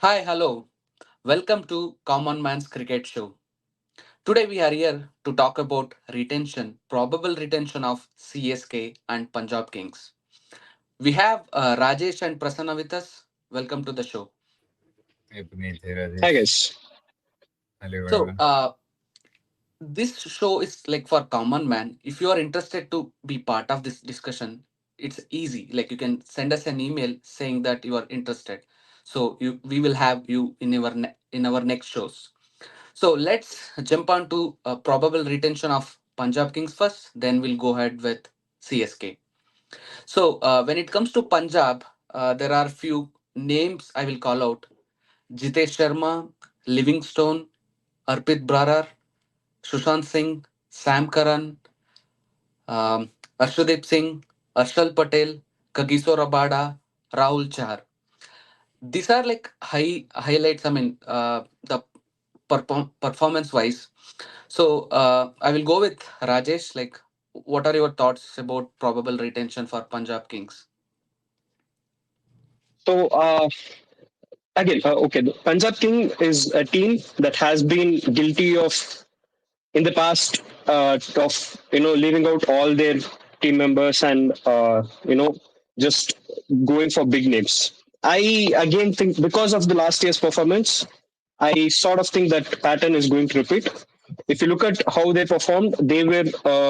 Hi, hello. Welcome to Common Man's Cricket Show. Today we are here to talk about retention, probable retention of CSK and Punjab Kings. We have Rajesh and Prasanna with us. Welcome to the show. Hey Puneet, hey Hi Rajesh. guys. Hello So, everyone. this show is like for common man. If you are interested to be part of this discussion, it's easy. Like you can send us an email saying that you are interested. So we will have you in in our next shows. So let's jump on to probable retention of Punjab Kings first, then we'll go ahead with CSK. So when it comes to Punjab, there are few names I will call out: Jitesh Sharma, Livingstone, Arpit Brarar, Sushant Singh, Sam Karan, Arshdeep Singh, Arshal Patel, Kagiso Rabada, Rahul Chahar. These are like highlights. I mean, the performance wise. So I will go with Rajesh. Like, what are your thoughts about probable retention for Punjab Kings? So okay, the Punjab King is a team that has been guilty of in the past of leaving out all their team members and just going for big names. I again think because of the last year's performance, I sort of think that pattern is going to repeat. If you look at how they performed, they were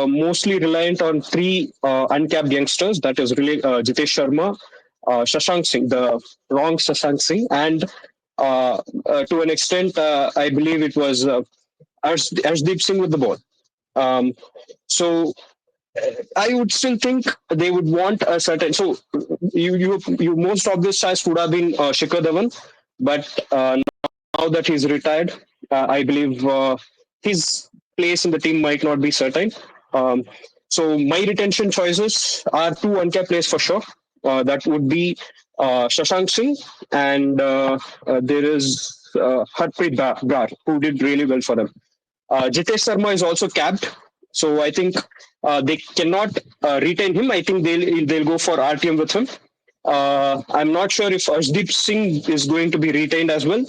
mostly reliant on three uncapped youngsters. That is really Jitesh Sharma, Shashank Singh, the wrong Shashank Singh, and to an extent, I believe it was Arshdeep Singh with the ball. Um, so I would still think they would want a certain. So you most obvious choice would have been Shikhar Dhawan, but now that he's retired, I believe his place in the team might not be certain. Um, so my retention choices are two uncapped players for sure. That would be Shashank Singh and there is Harpreet Brar, who did really well for them. Jitesh Sharma is also capped, so I think they cannot retain him. I think they'll go for RTM with him. I'm not sure if Arshdeep Singh is going to be retained as well.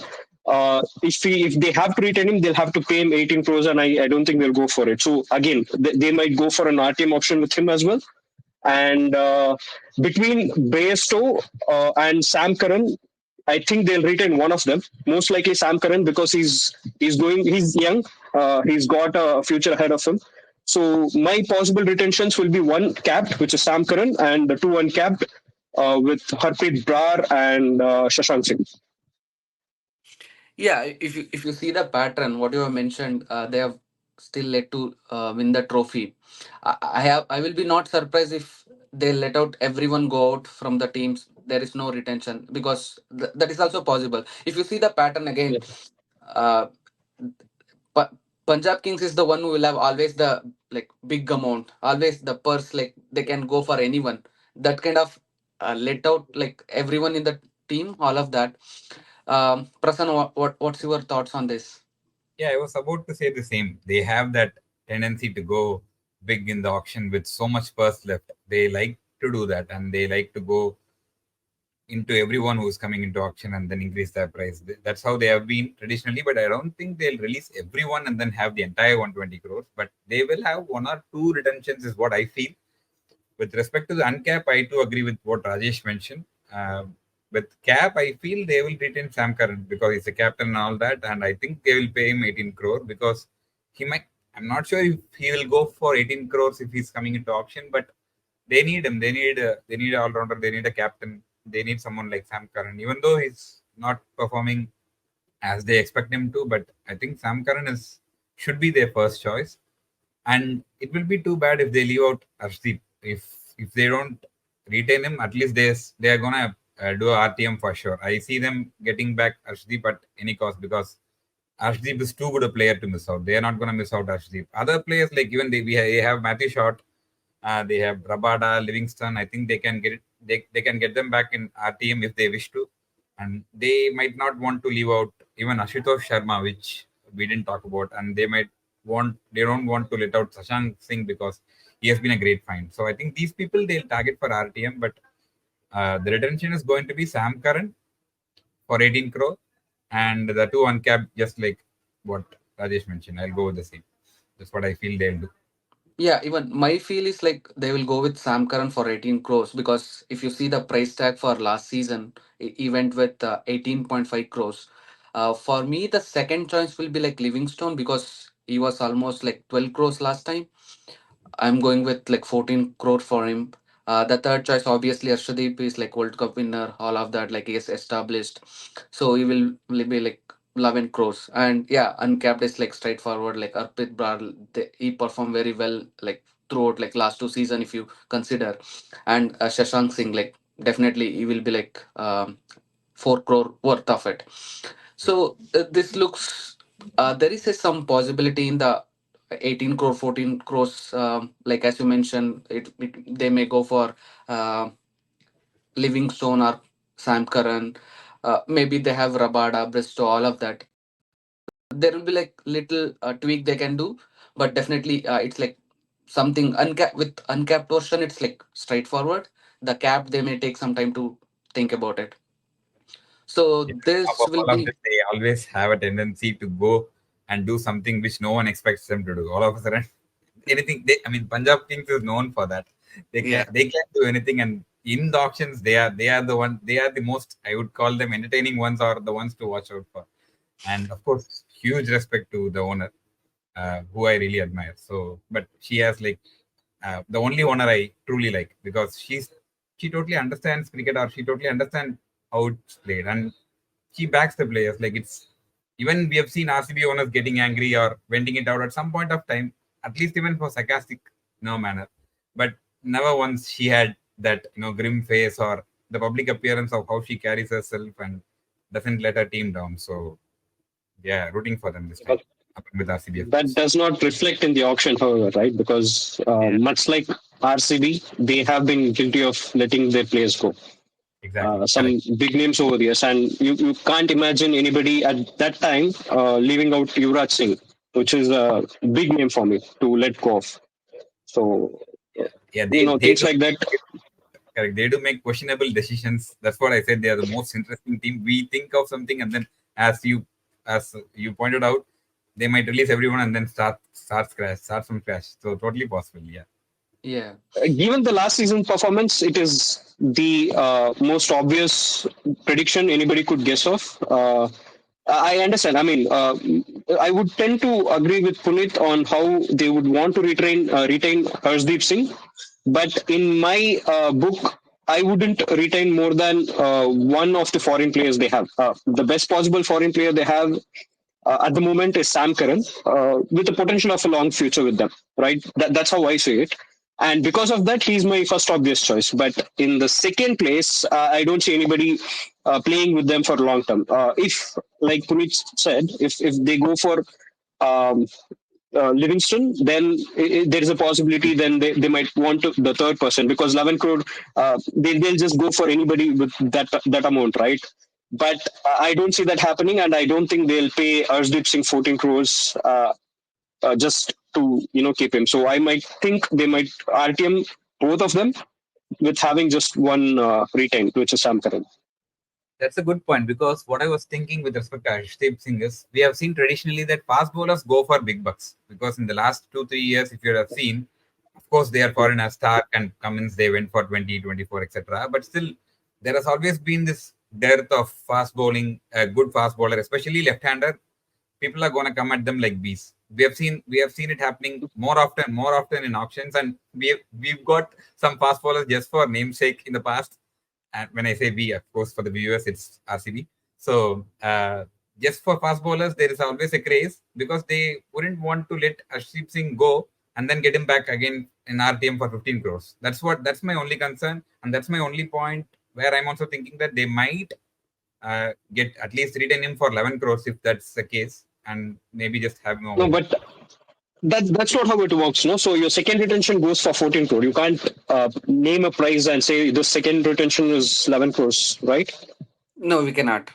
If they have to retain him, they'll have to pay him 18 crores, and I don't think they'll go for it. So again, they might go for an RTM option with him as well. And between Bairstow and Sam Curran, I think they'll retain one of them. Most likely Sam Curran because he's young. He's got a future ahead of him. So my possible retentions will be one capped, which is Sam Curran, and the two uncapped with Harpreet Brar and Shashank Singh. Yeah, if you see the pattern, what you have mentioned, they have still led to win the trophy. I will be not surprised if they let out everyone go out from the teams. There is no retention because that is also possible. If you see the pattern again, Yeah. uh, Pa- Punjab Kings is the one who will have always the like big amount, always the purse. Like they can go for anyone. That kind of let out like everyone in the team, all of that. Prasanna, what's your thoughts on this? Yeah, I was about to say the same. They have that tendency to go big in the auction with so much purse left. They like to do that and they like to go into everyone who's coming into auction and then increase their price. That's how they have been traditionally, but I don't think they'll release everyone and then have the entire 120 crores. But they will have one or two retentions, is what I feel. With respect to the uncap, I too agree with what Rajesh mentioned. With cap, I feel they will retain Sam Curran because he's a captain and all that, and I think they will pay him 18 crore because he might. I'm not sure if he will go for 18 crores if he's coming into auction, but they need him. They need an all rounder. They need a captain. They need someone like Sam Curran, even though he's not performing as they expect him to. But I think Sam Curran is should be their first choice, and it will be too bad if they leave out Arshdeep. If they don't retain him, at least they are gonna do a RTM for sure. I see them getting back Arshdeep at any cost because Arshdeep is too good a player to miss out. They are not gonna miss out Arshdeep. Other players like even they have Matthew Short, they have Rabada, Livingston. I think they can get it. They can get them back in RTM if they wish to, and they might not want to leave out even Ashutosh Sharma, which we didn't talk about, and they don't want to let out Sashank Singh because he has been a great find. So I think these people they'll target for RTM, but the retention is going to be Sam Curran for 18 crore. and the two uncapped, just like what Rajesh mentioned. I'll go with the same. That's what I feel they'll do. Yeah, even my feel is like they will go with Sam Curran for 18 crores because if you see the price tag for last season, he went with 18.5 crores. For me, the second choice will be like Livingstone because he was almost like 12 crores last time. I'm going with like 14 crore for him. The third choice, obviously, Arshdeep is like World Cup winner, all of that, like he is established. So he will be like 11 crores. And yeah, uncapped is like straightforward, like Arpit Brar, he performed very well, like throughout like last two season, if you consider. And Shashank Singh, like definitely he will be like 4 crore worth of it. So this looks there is some possibility in the 18 crore 14 crores like as you mentioned they may go for uh, Livingstone or Sam Curran. Maybe they have Rabada, Bristow, all of that. There will be like little tweak they can do, but definitely it's like something uncapped with uncapped version. It's like straightforward. The cap they may take some time to think about it. So Yeah. Top this of will all of be this, they always have a tendency to go and do something which no one expects them to do. All of a sudden, anything. I mean, Punjab Kings is known for that. yeah. They can do anything, and in the auctions, they are the one. They are the most, I would call them, entertaining ones, or the ones to watch out for. And of course, huge respect to the owner, who I really admire. So, but she has like the only owner I truly like, because she totally understands cricket, or she totally understands how it's played, and she backs the players. Like, it's even we have seen RCB owners getting angry or venting it out at some point of time, at least even for sarcastic manner, but never once she had that grim face or the public appearance of how she carries herself and doesn't let her team down. So yeah, rooting for them this time, along with RCB, of That course. does not reflect in the auction, however, right? Because Yeah, much like RCB, they have been guilty of letting their players go. exactly, correct. Some big names over the years, and you can't imagine anybody at that time leaving out Yuvraj Singh, which is a big name for me to let go of. So, uh, Yeah, yeah, they things do. like that. Correct. They do make questionable decisions. That's what I said. They are the most interesting team. We think of something, and then as you pointed out, they might release everyone and then start from scratch. So totally possible. Yeah. Yeah. Given the last season performance, it is the most obvious prediction anybody could guess of. I understand. I mean, I would tend to agree with Punit on how they would want to retain Harshdeep Singh, but in my book, I wouldn't retain more than one of the foreign players they have. The best possible foreign player they have at the moment is Sam Curran, with the potential of a long future with them. Right? That's how I see it. And because of that, he's my first obvious choice. But in the second place, I don't see anybody playing with them for long term. If, like Puneet said, if they go for um, Livingston, then there is a possibility then they might want to, the third person, because 11 crore, they'll just go for anybody with that amount, right? But I don't see that happening, and I don't think they'll pay Arshdeep Singh 14 crores just to keep him. So I might think they might RTM both of them with having just one retained, which is Sam Curran. That's a good point, because what I was thinking with respect to Arshdeep Singh is, we have seen traditionally that fast bowlers go for big bucks, because in the last 2 3 years, if you have seen, of course, they are foreign as Stark and Cummins, they went for 20, 24, etc. But still, there has always been this dearth of fast bowling, a good fast bowler, especially left-hander. People are going to come at them like bees. We have seen it happening more often in auctions, and we've got some fast bowlers just for namesake in the past. And when I say we, of course, for the viewers, it's RCB. So just for fast bowlers, there is always a craze, because they wouldn't want to let Ashdeep Singh go and then get him back again in RTM for 15 crores. That's my only concern, and that's my only point where I'm also thinking that they might get at least retain him for 11 crores if that's the case, and maybe just have him over No, there. but that's not how it works, no. So your second retention goes for 14 crore. You can't name a price and say the second retention is 11 crores, right? No, we cannot.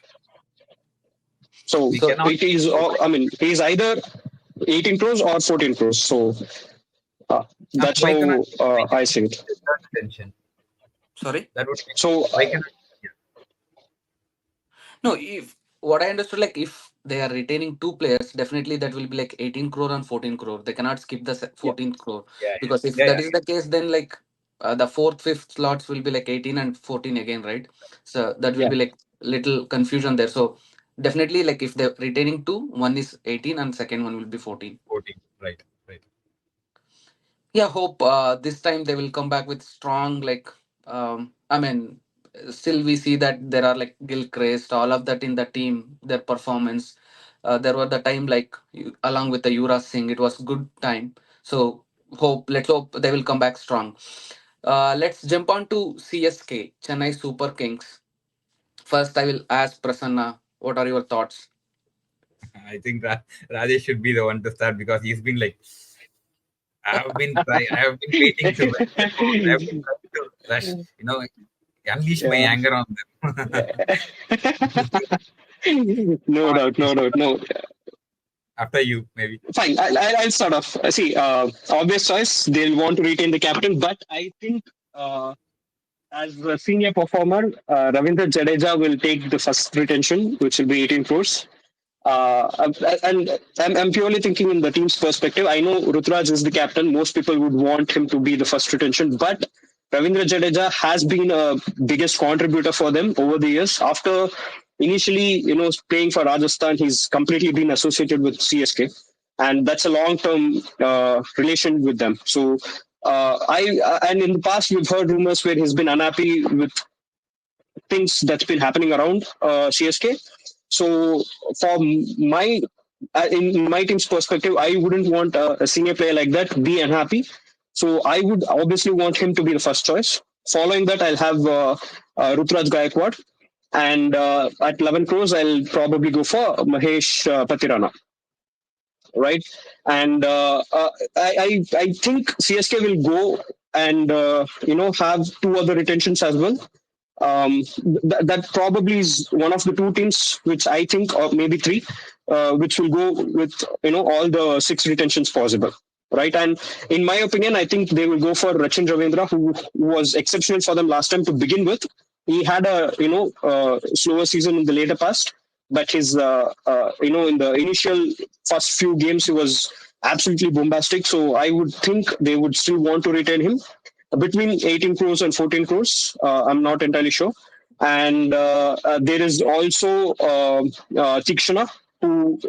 So We So cannot. it is. I mean, he's either 18 crores or 14 crores. So uh, I mean, that's why cannot? how Why I cannot see it. the third retention? sorry. That would. So Why cannot? No, if Yeah. what I understood, like if they are retaining two players, definitely that will be like 18 crore and 14 crore. They cannot skip the Yeah, 14th crore, Yeah, because if yeah, that yeah, is the case, then like the fourth, fifth slots will be like 18 and 14 again, right? So that will yeah. be like little confusion there. So definitely, like if they're retaining two, one is 18 and second one will be 14. 14. Right, right. Yeah, hope this time they will come back with strong, like I mean, still we see that there are like Gilchrist, all of that in the team, their performance. There were the time like along with the Yuvraj Singh, it was good time. So let's hope they will come back strong. Let's jump on to CSK, Chennai Super Kings. First, I will ask Prasanna, what are your thoughts? I think Rajesh should be the one to start because he's been like, I have been waiting to vent the thought. I have been trying to rush, unleash my Yeah. anger on them. No On, doubt, no doubt, no. after you, maybe. Fine, I'll start off. See, obvious choice. They'll want to retain the captain, but I think as a senior performer, Ravindra Jadeja will take the first retention, which will be 18 crores. And I'm purely thinking in the team's perspective. I know Rutraj is the captain. Most people would want him to be the first retention, but Ravindra Jadeja has been a biggest contributor for them over the years. After initially, playing for Rajasthan, he's completely been associated with CSK, and that's a long-term relation with them. So, and in the past we've heard rumors where he's been unhappy with things that's been happening around CSK. So for my in my team's perspective, I wouldn't want a senior player like that be unhappy. So I would obviously want him to be the first choice. Following that, I'll have Rutraj Gaikwad, and at 11 crores, I'll probably go for Mahesh Patirana, right? And I think CSK will go and have two other retentions as well. That probably is one of the two teams which I think, or maybe three, which will go with all the six retentions possible, right? And in my opinion, I think they will go for Rachin Ravindra, who was exceptional for them last time to begin with. He had a slower season in the later past, but his in the initial first few games he was absolutely bombastic. So I would think they would still want to retain him between 18 crores and 14 crores. I'm not entirely sure. And there is also Tikshana, who,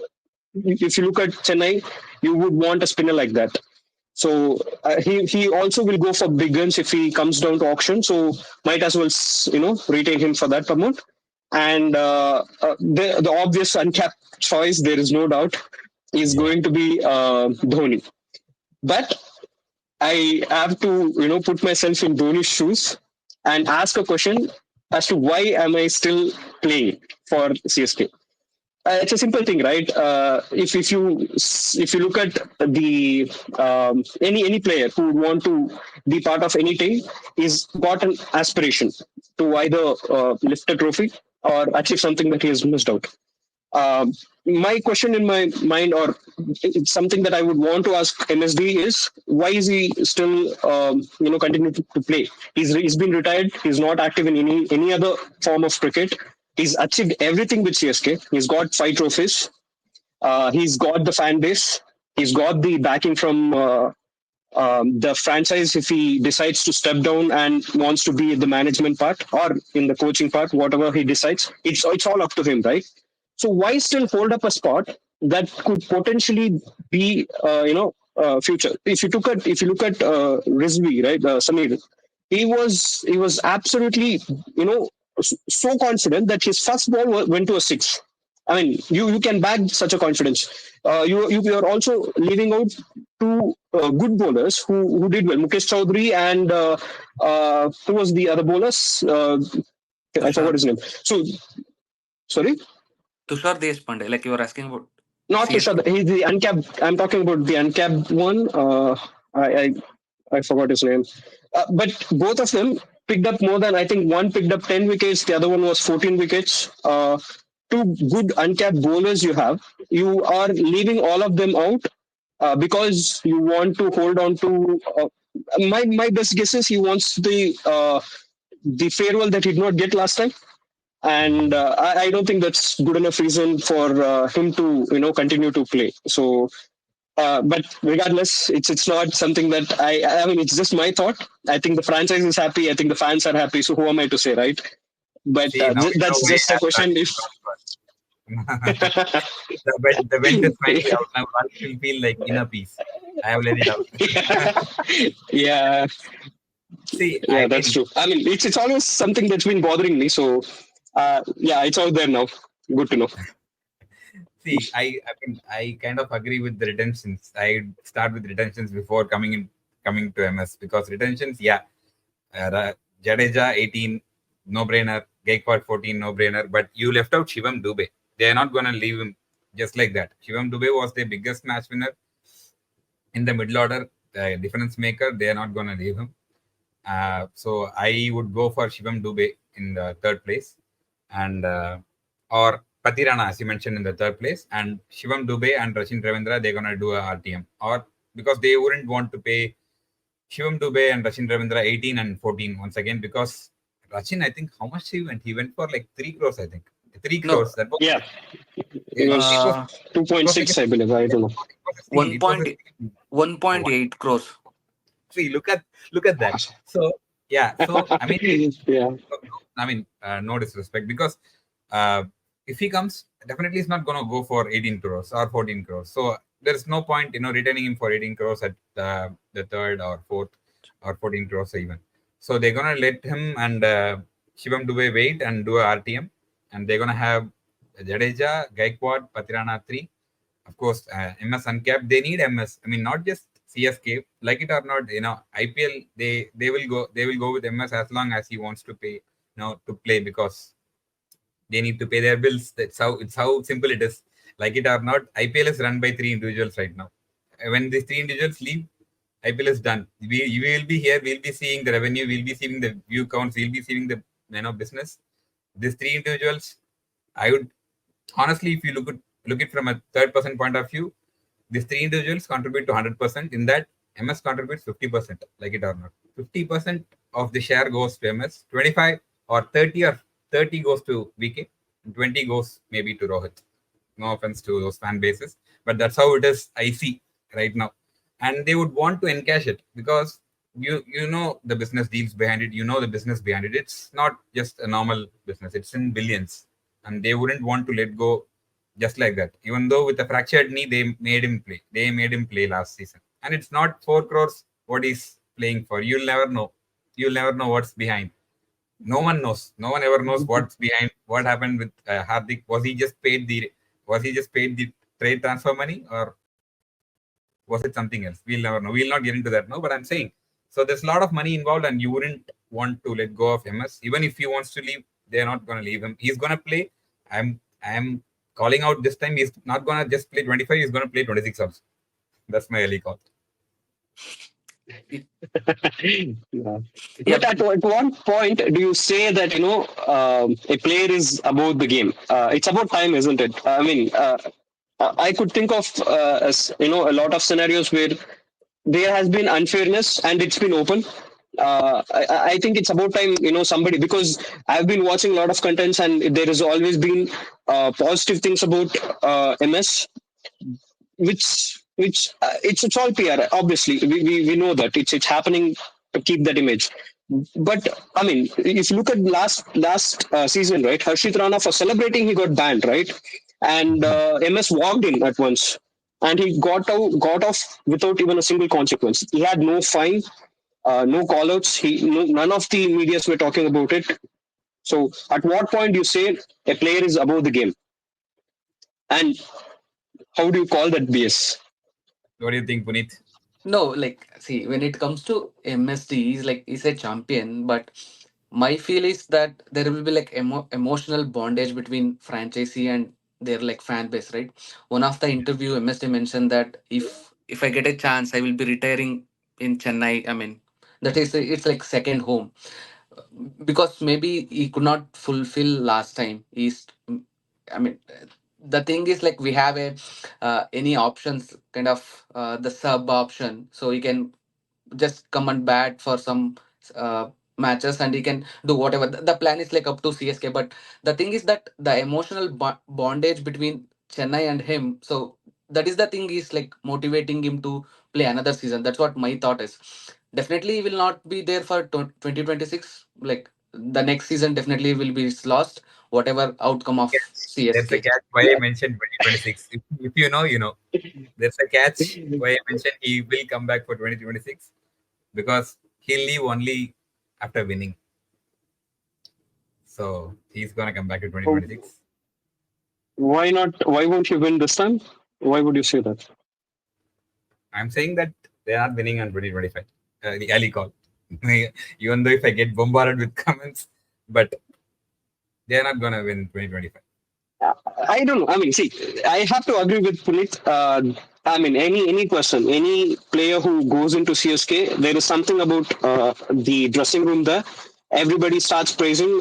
if you look at Chennai, you would want a spinner like that. So he also will go for big guns if he comes down to auction. So might as well retain him for that amount. And the obvious uncapped choice, there is no doubt, is Yeah. going to be Dhoni. But I have to, put myself in Dhoni's shoes and ask a question as to why am I still playing for CSK? It's a simple thing, right? If you look at the any player who would want to be part of any team, he's got an aspiration to either lift a trophy or achieve something that he has missed out. Um, my question in my mind, or it's something that I would want to ask MSD, is why is he still, continue to play? He's been retired. He's not active in any other form of cricket. He's achieved everything with CSK. He's got 5 trophies. He's got the fan base. He's got the backing from the franchise if he decides to step down and wants to be in the management part or in the coaching part, whatever he decides. It's all up to him, right? So why still hold up a spot that could potentially be, future? If you look at Rizvi, right, Samir, he was absolutely, so confident that his first ball went to a six. I mean, you can back such a confidence. You are also leaving out two good bowlers who did well. Mukesh Chaudhary and who was the other bowlers? I forgot Tushar. his name. So sorry. Tushar Deshpande, like you were asking about Not CSK. Tushar. He's the uncapped. I'm talking about the uncapped one. I, I I forgot his name. But both of them picked up more than, I think, one picked up 10 wickets. The other one was 14 wickets. Two good uncapped bowlers you have. You are leaving all of them out because you want to hold on to. My best guess is he wants the farewell that he did not get last time. and I don't think that's good enough reason for him to continue to play. So, but regardless, it's not something that I mean, it's just my thought. I think the franchise is happy. I think the fans are happy. So who am I to say, right? But See, now you know that's why just I a have question. started If to transfer. The vent is finally out. Now I will feel like inner peace. I have let it out. yeah, See, yeah, I that's mean, true. I mean, it's always something that's been bothering me. So, yeah, it's out there now. Good to know. I kind of agree with the retentions. I start with retentions before coming to MS because retentions, yeah, Jadeja 18, no brainer. Gaikwad 14, no brainer. But you left out Shivam Dubey. They are not gonna leave him just like that. Shivam Dubey was the biggest match winner in the middle order, difference maker. They are not gonna leave him. So I would go for Shivam Dubey in the third place, and or Patirana as you mentioned in the third place, and Shivam Dubey and Rachin Ravindra they're gonna do a RTM or because they wouldn't want to pay Shivam Dubey and Rachin Ravindra 18 and 14 once again because Rachin I think how much he went? He went for like 3 crores I think 3 crores. No, That was Yeah, it it, it was was uh, it was like a 2.6, I believe. I don't know. it was a steal. one It was a point steal. one Uh, point eight crores. See, look at that. So yeah, so I mean, Yeah. no disrespect because uh, if he comes, definitely he's not gonna go for 18 crores or 14 crores. So there's no point, retaining him for 18 crores at the third or fourth or 14 crores even. So they're gonna let him and Shivam Dubey wait and do a RTM, and they're gonna have Jadeja, Gaikwad, Patirana three of course, MS Uncap, they need MS. I mean, not just CSK. Like it or not, IPL they will go with MS as long as he wants to pay, to play because they need to pay their bills. That's how simple it is. Like it or not, IPL is run by three individuals right now. When these three individuals leave, IPL is done. We will be here. We'll be seeing the revenue. We'll be seeing the view counts. We'll be seeing the business. These three individuals, I would honestly, if you look it from a third person point of view, these three individuals contribute to 100%. In that, MS contributes 50%, like it or not. 50% of the share goes to MS, 25 or 30 goes to VK, and 20 goes maybe to Rohit. No offense to those fan bases, but that's how it is. I see right now, and they would want to encash it because you know the business deals behind it. You know the business behind it. It's not just a normal business. It's in billions, and they wouldn't want to let go just like that. Even though with a fractured knee, they made him play. They made him play last season, and it's not 4 crores what he's playing for. You'll never know. You'll never know what's behind. No one knows. No one ever knows what's behind. What happened with Hardik? Was he just paid the trade transfer money, or was it something else? We'll never know. We'll not get into that now. But I'm saying, so there's a lot of money involved, and you wouldn't want to let go of MS. Even if he wants to leave, they're not gonna leave him. He's gonna play. I'm calling out this time. He's not gonna just play 25. He's gonna play 26 also. That's my early call. Y- Yeah. Yeah, But at what point do you say that a player is above the game? It's about time, isn't it? I mean, I could think of a lot of scenarios where there has been unfairness and it's been open. I think it's about time, somebody, because I've been watching a lot of contents and there has always been positive things about MS, which it's all PR. Obviously, we know that it's happening to keep that image. But I mean, if you look at last season, right? Harshit Rana, for celebrating, he got banned, right? And MS walked in at once, and he got off without even a single consequence. He had no fine, no callouts. None of the media's were talking about it. So, at what point do you say a player is above the game, and how do you call that BS? What do you think, Puneet? no, like see, when it comes to MSD, he's a champion, but my feel is that there will be like emotional bondage between franchisee and their like fan base, right? One of the interview, MSD mentioned that if I get a chance, I will be retiring in Chennai. I mean, that is it's like second home because maybe he could not fulfill last time. I mean, the thing is like we have a any options kind of the sub option, so you can just come and bat for some uh, matches and he can do whatever. The plan is like up to CSK, but the thing is that the emotional bondage between Chennai and him, so that is the thing is like motivating him to play another season. That's what my thought is. Definitely he will not be there for 2026. Like the next season definitely will be lost, whatever outcome of Catch. There's a CSK. catch why I Yeah. mentioned 2026. If you know, you know. There's a catch why I mentioned he will come back for 2026 because he'll leave only after winning. So he's gonna come back to Oh, 2026. why not? Why won't you win this time? Why would you say that? I'm saying that they are not winning on 2025. The early call. Even though if I get bombarded with comments, but they are not gonna win 2025. I don't know. I mean, see, I have to agree with Puneet. I mean, any person, any player who goes into CSK, there is something about the dressing room there. Everybody starts praising.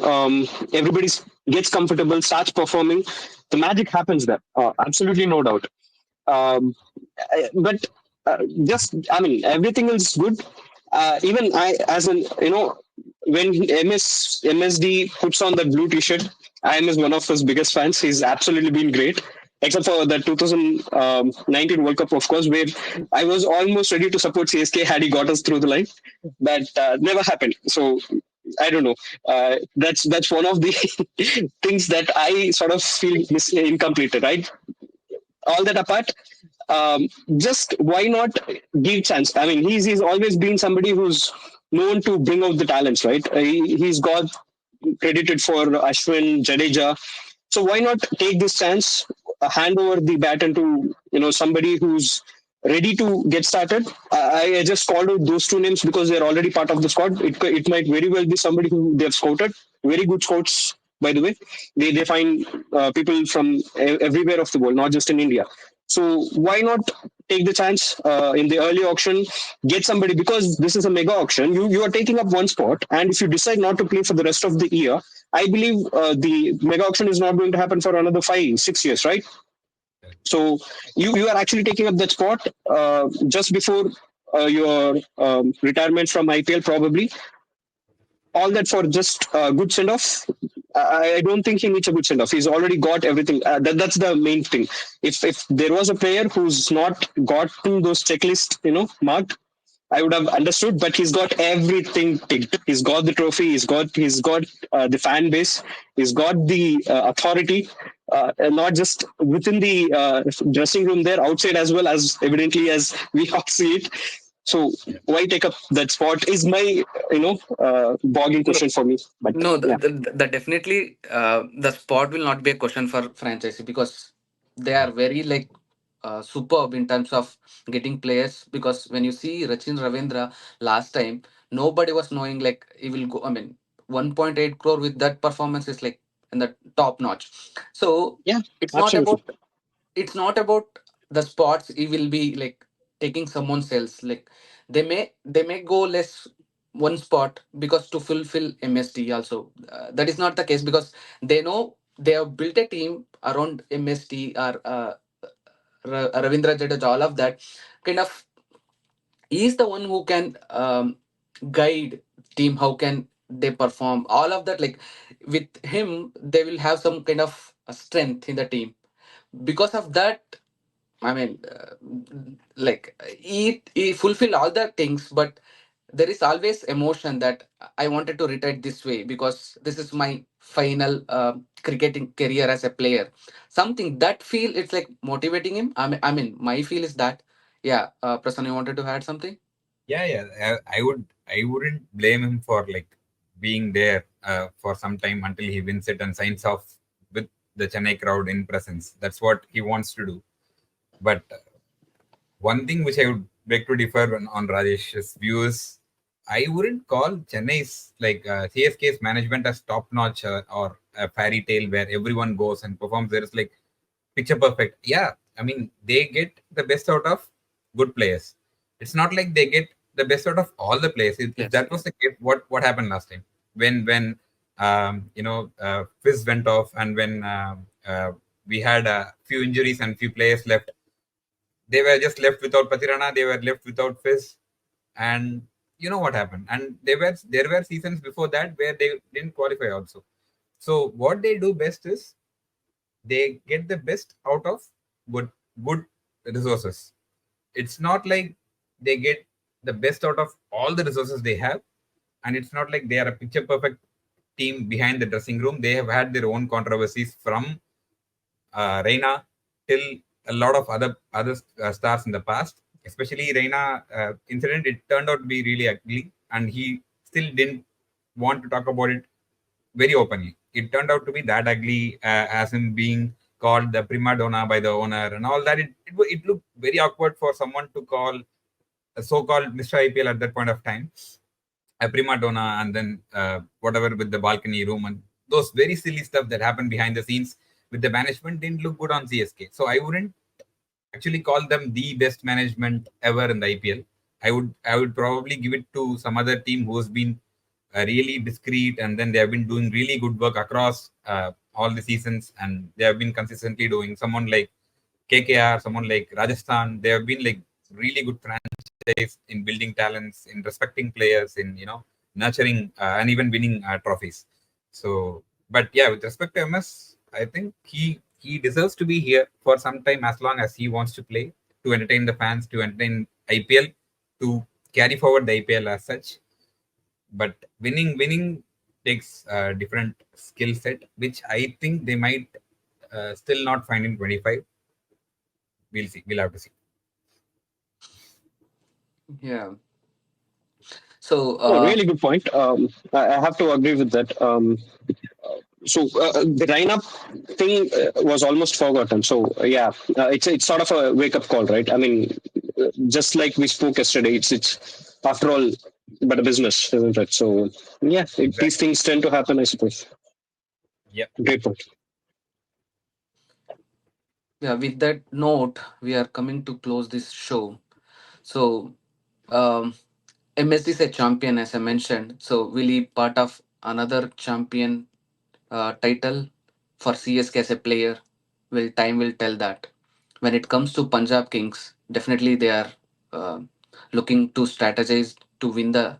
Everybody gets comfortable, starts performing. The magic happens there. Absolutely no doubt. But just I mean everything is good. Even I, as an when MSD puts on that blue T-shirt, I am is one of his biggest fans. He's absolutely been great, except for the 2019 World Cup, of course, where I was almost ready to support CSK had he got us through the line, but never happened. So I don't know. That's one of the things that I sort of feel incomplete. Right, all that apart, just why not give chance? I mean, he's always been somebody who's known to bring out the talents, right? He's got credited for Ashwin, Jadeja. So why not take this chance, hand over the baton to somebody who's ready to get started? I just called out those two names because they're already part of the squad. It might very well be somebody who they've scouted. Very good scouts, by the way. They find people from everywhere of the world, not just in India. So why not take the chance in the early auction, get somebody, because this is a mega auction. You are taking up one spot, and if you decide not to play for the rest of the year, I believe the mega auction is not going to happen for another 5 6 years, right? So you are actually taking up that spot just before your retirement from IPL, probably. All that for just a good send off. I don't think he needs a good send off. He's already got everything. That's the main thing. If there was a player who's not gotten those checklists, marked, I would have understood, but he's got everything ticked. He's got the trophy. He's got the fan base. He's got the authority, and not just within the dressing room there, outside as well, as evidently as we all see it. So why take up that spot is my bogging No, question for me. But no, yeah, the definitely the spot will not be a question for franchisee because they are very like superb in terms of getting players. Because when you see Rachin Ravindra last time, nobody was knowing like he will go. I mean, 1.8 crore with that performance is like in the top notch. So yeah, it's not absolutely. about it's not about the spots he will be like taking someone else. Like they may go less one spot because to fulfill MSD also. That is not the case because they know they have built a team around MSD or Ravindra Jadeja, all of that kind of. He is the one who can guide team how can they perform all of that. Like with him they will have some kind of strength in the team. Because of that, I mean, like he fulfill all the things, but there is always emotion that I wanted to retire this way because this is my final cricketing career as a player. Something that feel it's like motivating him. I mean, my feel is that. Yeah, Prasanna, you wanted to add something? Yeah, yeah. I wouldn't blame him for like being there for some time until he wins it and signs off with the Chennai crowd in presence. That's what he wants to do. But one thing which I would beg to differ on Rajesh's view is I wouldn't call Chennai's like CSK's management as top notch or a fairy tale where everyone goes and performs. There is like picture perfect. Yeah, I mean they get the best out of good players. It's not like they get the best out of all the players. If Yes. that was the case, what happened last time when Fizz went off and when we had a few injuries and few players left, they were just left without Patirana. They were left without Fizz, and you know what happened. And there were seasons before that where they didn't qualify also. So what they do best is they get the best out of good good resources. It's not like they get the best out of all the resources they have, and it's not like they are a picture perfect team behind the dressing room. They have had their own controversies from Reina till a lot of other stars in the past. Especially Reina incident, it turned out to be really ugly, and he still didn't want to talk about it very openly. It turned out to be that ugly, as him being called the prima donna by the owner and all that. It looked very awkward for someone to call a so-called Mr. IPL at that point of time a prima donna, and then whatever with the balcony room and those very silly stuff that happened behind the scenes with the management didn't look good on CSK. So I wouldn't actually call them the best management ever in the IPL. I would probably give it to some other team who has been really discreet, and then they have been doing really good work across all the seasons, and they have been consistently doing. Someone like KKR, someone like Rajasthan, they have been like really good franchise in building talents, in respecting players, in nurturing and even winning trophies. So, but yeah, with respect to MS, I think he deserves to be here for some time as long as he wants to play, to entertain the fans, to entertain IPL, to carry forward the IPL as such. But winning takes a different skill set, which I think they might still not find in 25. We'll see. We'll have to see. Yeah. So, Oh, really good point. I have to agree with that. The lineup thing was almost forgotten. Yeah, it's sort of a wake up call, right? I mean, just like we spoke yesterday, it's after all but a business, isn't it? So yeah, these Exactly. things tend to happen, I suppose. Yep. Great point. yeah, with that note, we are coming to close this show. So, um, MSD is a champion, as I mentioned. So, will he part of another champion title for CSK as a player? Will time will tell that. When it comes to Punjab Kings, definitely they are uh, looking to strategize to win the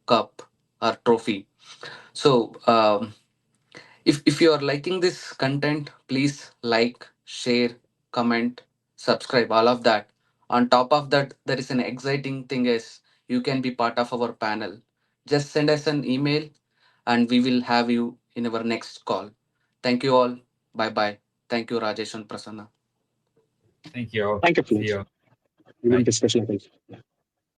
cup or trophy. So, if you are liking this content, please like, share, comment, subscribe, all of that. On top of that, there is an exciting thing is you can be part of our panel. Just send us an email and we will have you in our next call. Thank you all. Bye bye. Thank you, Rajesh and Prasanna. Thank you all. Thank you, See Prince. you. Good Bye. discussion, I think.